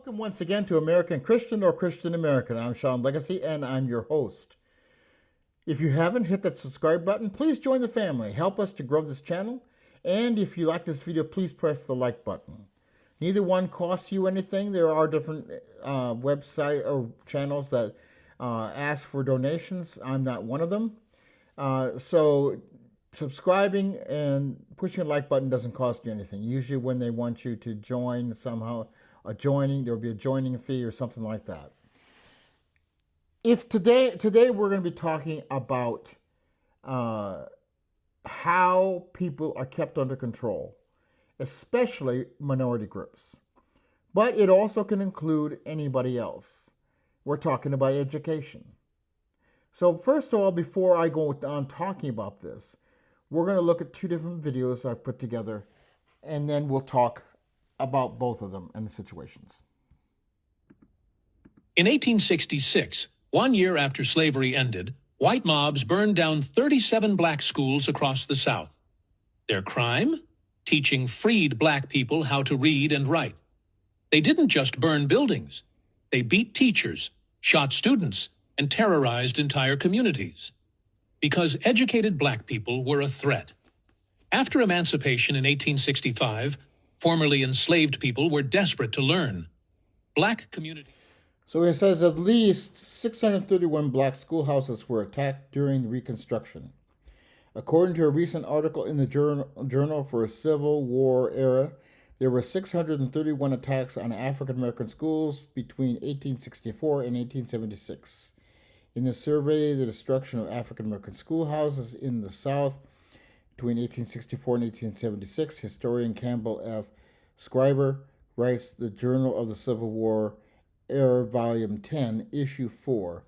Welcome once again to American Christian or Christian American. I'm Sean Legacy and I'm your host. If you haven't hit that subscribe button, please join the family. Help us to grow this channel. And if you like this video, please press the like button. Neither one costs you anything. There are different website or channels that ask for donations. I'm not one of them. So subscribing and pushing a like button doesn't cost you anything. Usually when they want you to join somehow, there will be a joining fee or something like that. If today we're going to be talking about how people are kept under control, especially minority groups. But it also can include anybody else. We're talking about education. So first of all, before I go on talking about this, we're going to look at two different videos I've put together, and then we'll talk about both of them and the situations. In 1866, 1 year after slavery ended, white mobs burned down 37 black schools across the South. Their crime? Teaching freed black people how to read and write. They didn't just burn buildings. They beat teachers, shot students, and terrorized entire communities. Because educated black people were a threat. After emancipation in 1865, formerly enslaved people were desperate to learn. Black communities... So it says at least 631 black schoolhouses were attacked during Reconstruction. According to a recent article in the Journal for a Civil War Era, there were 631 attacks on African American schools between 1864 and 1876. In the survey, the destruction of African American schoolhouses in the South between 1864 and 1876, historian Campbell F. Scriber writes the Journal of the Civil War Era, Volume 10, Issue 4,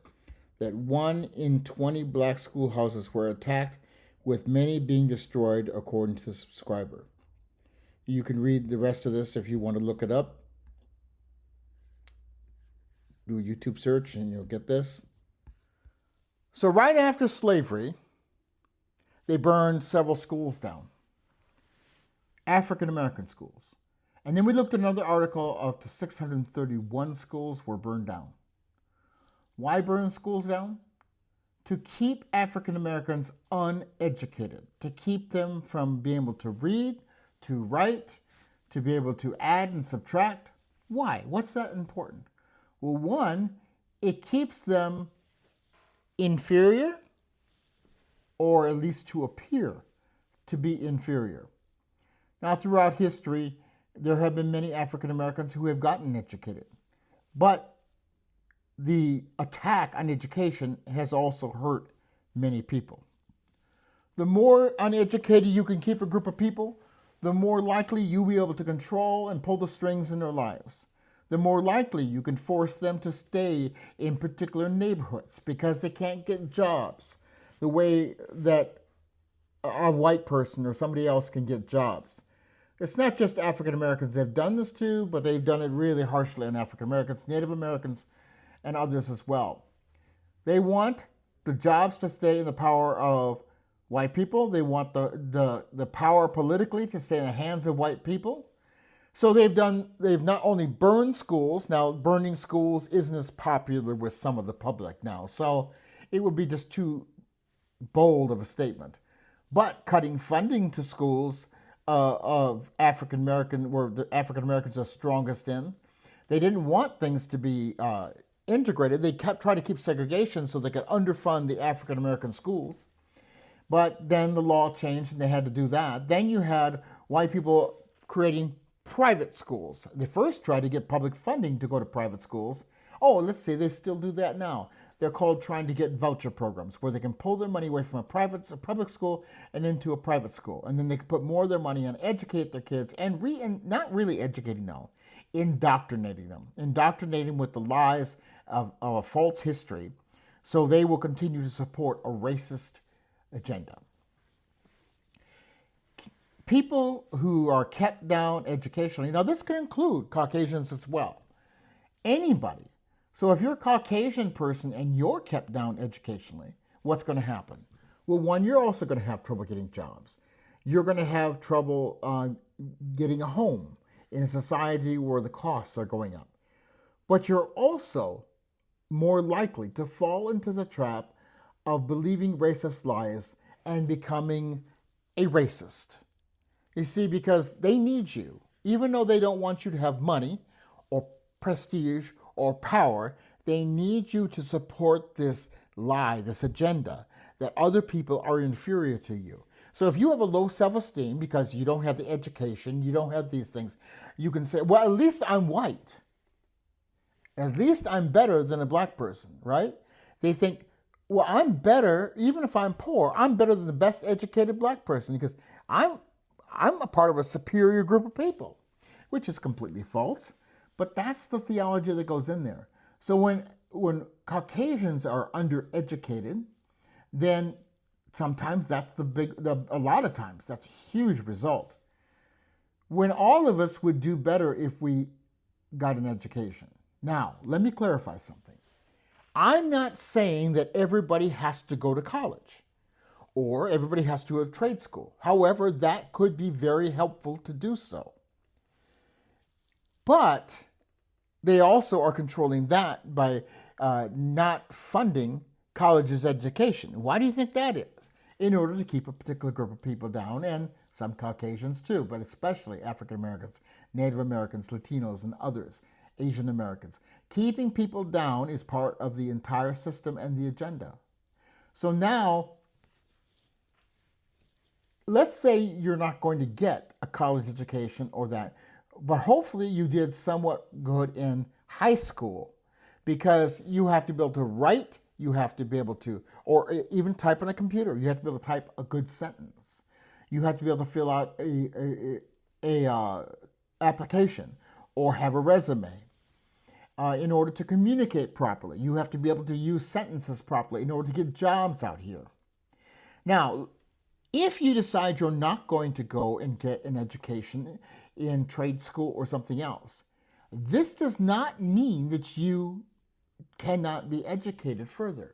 that 1 in 20 black schoolhouses were attacked, with many being destroyed, according to the subscriber. You can read the rest of this if you want to look it up. Do a YouTube search and you'll get this. So right after slavery, they burned several schools down, African American schools. And then we looked at another article of the 631 schools were burned down. Why burn schools down? To keep African Americans uneducated, to keep them from being able to read, to write, to be able to add and subtract. Why? What's that important? Well, one, it keeps them inferior, or at least to appear to be inferior. Now, throughout history, there have been many African Americans who have gotten educated, but the attack on education has also hurt many people. The more uneducated you can keep a group of people, the more likely you'll be able to control and pull the strings in their lives. The more likely you can force them to stay in particular neighborhoods because they can't get jobs the way that a white person or somebody else can get jobs. It's not just African Americans they've done this to, but they've done it really harshly on African Americans, Native Americans, and others as well. They want the jobs to stay in the power of white people. They want the power politically to stay in the hands of white people. So they've not only burned schools. Now, burning schools isn't as popular with some of the public now, so it would be just too bold of a statement. But cutting funding to schools of African American, where the African Americans are strongest in, they didn't want things to be integrated. They kept trying to keep segregation so they could underfund the African American schools. But then the law changed and they had to do that. Then you had white people creating private schools. They first tried to get public funding to go to private schools. Oh, let's see, they still do that now. They're called trying to get voucher programs where they can pull their money away from a public school and into a private school. And then they can put more of their money on educate their kids and not really educating now, indoctrinating them with the lies of a false history, so they will continue to support a racist agenda. People who are kept down educationally, now this can include Caucasians as well, anybody. So if you're a Caucasian person and you're kept down educationally, what's going to happen? Well, one, you're also going to have trouble getting jobs. You're going to have trouble getting a home in a society where the costs are going up. But you're also more likely to fall into the trap of believing racist lies and becoming a racist. You see, because they need you. Even though they don't want you to have money or prestige or power, they need you to support this lie, this agenda, that other people are inferior to you. So if you have a low self-esteem because you don't have the education, you don't have these things, you can say, well, at least I'm white. At least I'm better than a black person, right? They think, well, I'm better, even if I'm poor, I'm better than the best educated black person because I'm a part of a superior group of people, which is completely false. But that's the theology that goes in there. So when Caucasians are undereducated, then sometimes that's a lot of times that's a huge result. When all of us would do better if we got an education. Now, let me clarify something. I'm not saying that everybody has to go to college or everybody has to go to trade school. However, that could be very helpful to do so. But they also are controlling that by not funding college's education. Why do you think that is? In order to keep a particular group of people down, and some Caucasians too, but especially African Americans, Native Americans, Latinos, and others, Asian Americans. Keeping people down is part of the entire system and the agenda. So now, let's say you're not going to get a college education or that, but hopefully you did somewhat good in high school, because you have to be able to write, you have to be able to, or even type on a computer, you have to be able to type a good sentence. You have to be able to fill out a application or have a resume. In order to communicate properly, you have to be able to use sentences properly in order to get jobs out here. Now, if you decide you're not going to go and get an education in trade school or something else, this does not mean that you cannot be educated further.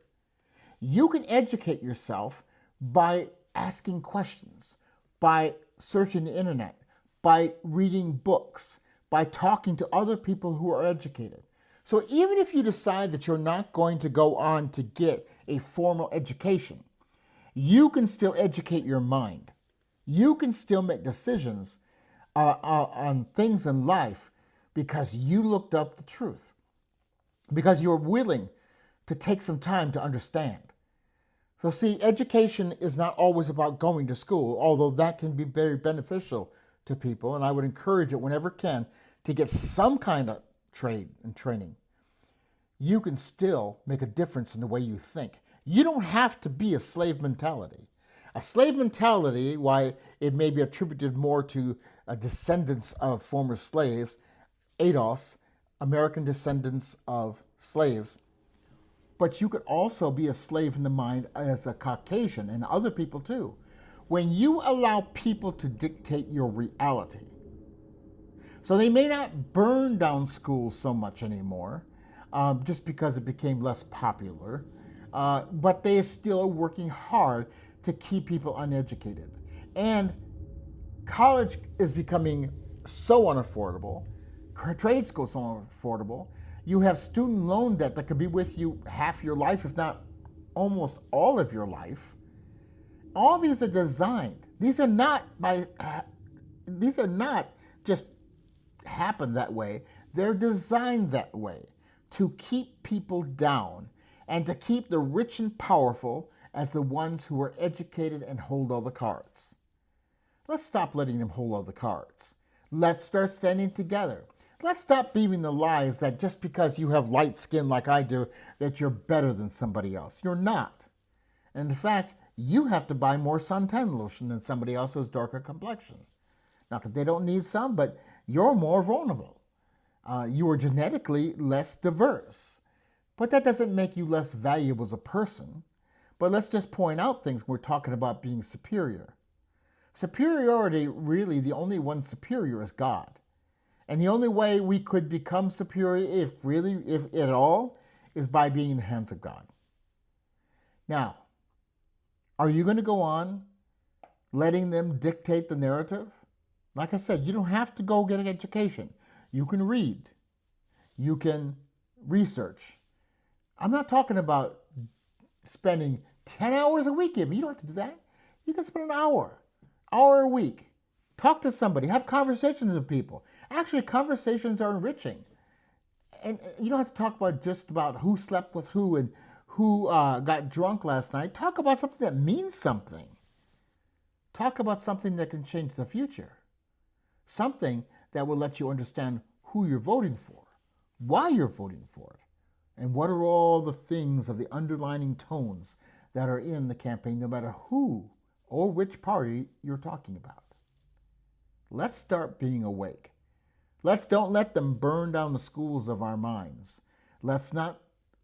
You can educate yourself by asking questions, by searching the internet, by reading books, by talking to other people who are educated. So even if you decide that you're not going to go on to get a formal education, you can still educate your mind. You can still make decisions on things in life because you looked up the truth, because you're willing to take some time to understand. So see, education is not always about going to school, although that can be very beneficial to people, and I would encourage it whenever it can to get some kind of trade and training. You can still make a difference in the way you think. You don't have to be a slave mentality. A slave mentality, why it may be attributed more to descendants of former slaves, ADOS, American descendants of slaves. But you could also be a slave in the mind as a Caucasian and other people too. When you allow people to dictate your reality, so they may not burn down schools so much anymore, just because it became less popular, but they still are working hard to keep people uneducated. And college is becoming so unaffordable, trade school is so unaffordable. You have student loan debt that could be with you half your life, if not almost all of your life. All these are designed. These are not just happen that way. They're designed that way to keep people down and to keep the rich and powerful as the ones who are educated and hold all the cards. Let's stop letting them hold all the cards. Let's start standing together. Let's stop believing the lies that just because you have light skin like I do, that you're better than somebody else. You're not. And in fact, you have to buy more suntan lotion than somebody else who has darker complexion. Not that they don't need some, but you're more vulnerable. You are genetically less diverse. But that doesn't make you less valuable as a person. But let's just point out things when we're talking about being superior. Superiority, really, the only one superior is God. And the only way we could become superior, if at all, is by being in the hands of God. Now, are you going to go on letting them dictate the narrative? Like I said, you don't have to go get an education. You can read. You can research. I'm not talking about spending 10 hours a week even. You don't have to do that. You can spend an hour a week. Talk to somebody. Have conversations with people. Actually, conversations are enriching. And you don't have to talk about just about who slept with who and who got drunk last night. Talk about something that means something. Talk about something that can change the future. Something that will let you understand who you're voting for, why you're voting for it, and what are all the things of the underlining tones that are in the campaign, no matter who or which party you're talking about. Let's start being awake. Don't let them burn down the schools of our minds. Let's not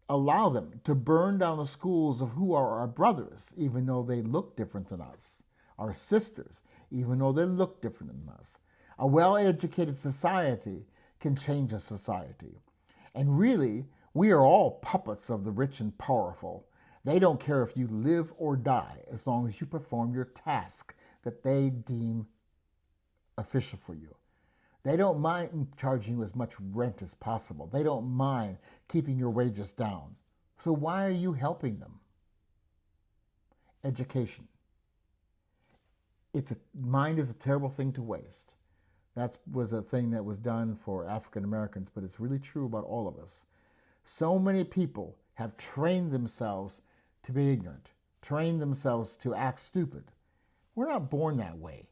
allow them to burn down the schools of who are our brothers, even though they look different than us, our sisters, even though they look different than us. A well-educated society can change a society. And really, we are all puppets of the rich and powerful. They don't care if you live or die as long as you perform your task that they deem official for you. They don't mind charging you as much rent as possible. They don't mind keeping your wages down. So why are you helping them? Education. Mind is a terrible thing to waste. That was a thing that was done for African Americans, but it's really true about all of us. So many people have trained themselves to be ignorant, trained themselves to act stupid. We're not born that way.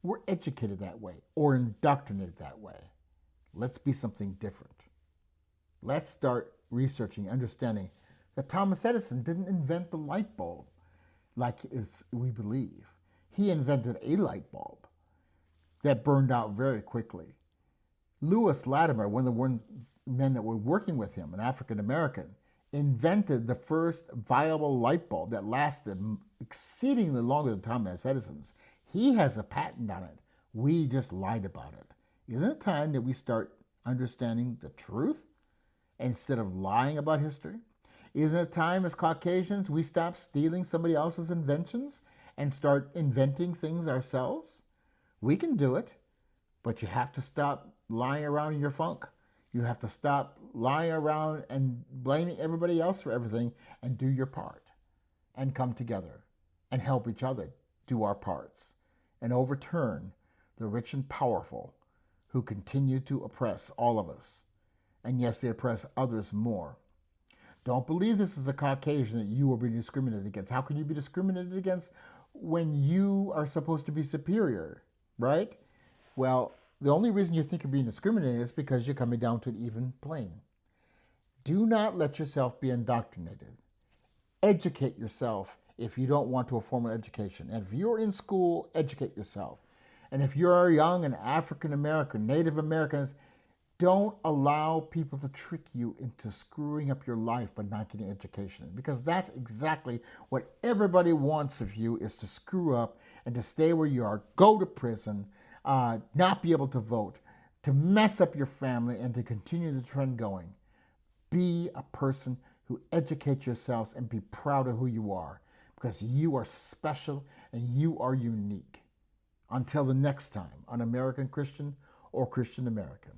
We're educated that way or indoctrinated that way. Let's be something different. Let's start researching, understanding that Thomas Edison didn't invent the light bulb like we believe. He invented a light bulb that burned out very quickly. Lewis Latimer, one of the men that were working with him, an African American, invented the first viable light bulb that lasted exceedingly longer than Thomas Edison's. He has a patent on it. We just lied about it. Isn't it time that we start understanding the truth instead of lying about history? Isn't it time as Caucasians we stop stealing somebody else's inventions and start inventing things ourselves? We can do it, but you have to stop lying around in your funk. You have to stop lying around and blaming everybody else for everything and do your part and come together and help each other do our parts and overturn the rich and powerful who continue to oppress all of us. And yes, they oppress others more. Don't believe this is a Caucasian that you are being discriminated against. How can you be discriminated against when you are supposed to be superior, right? Well, the only reason you think you're being discriminated is because you're coming down to an even plane. Do not let yourself be indoctrinated. Educate yourself if you don't want to a formal education. And if you're in school, educate yourself. And if you're young and African American, Native Americans, don't allow people to trick you into screwing up your life by not getting education. Because that's exactly what everybody wants of you, is to screw up and to stay where you are, go to prison, not be able to vote, to mess up your family, and to continue the trend going. Be a person who educates yourselves and be proud of who you are, because you are special and you are unique. Until the next time on American Christian or Christian American.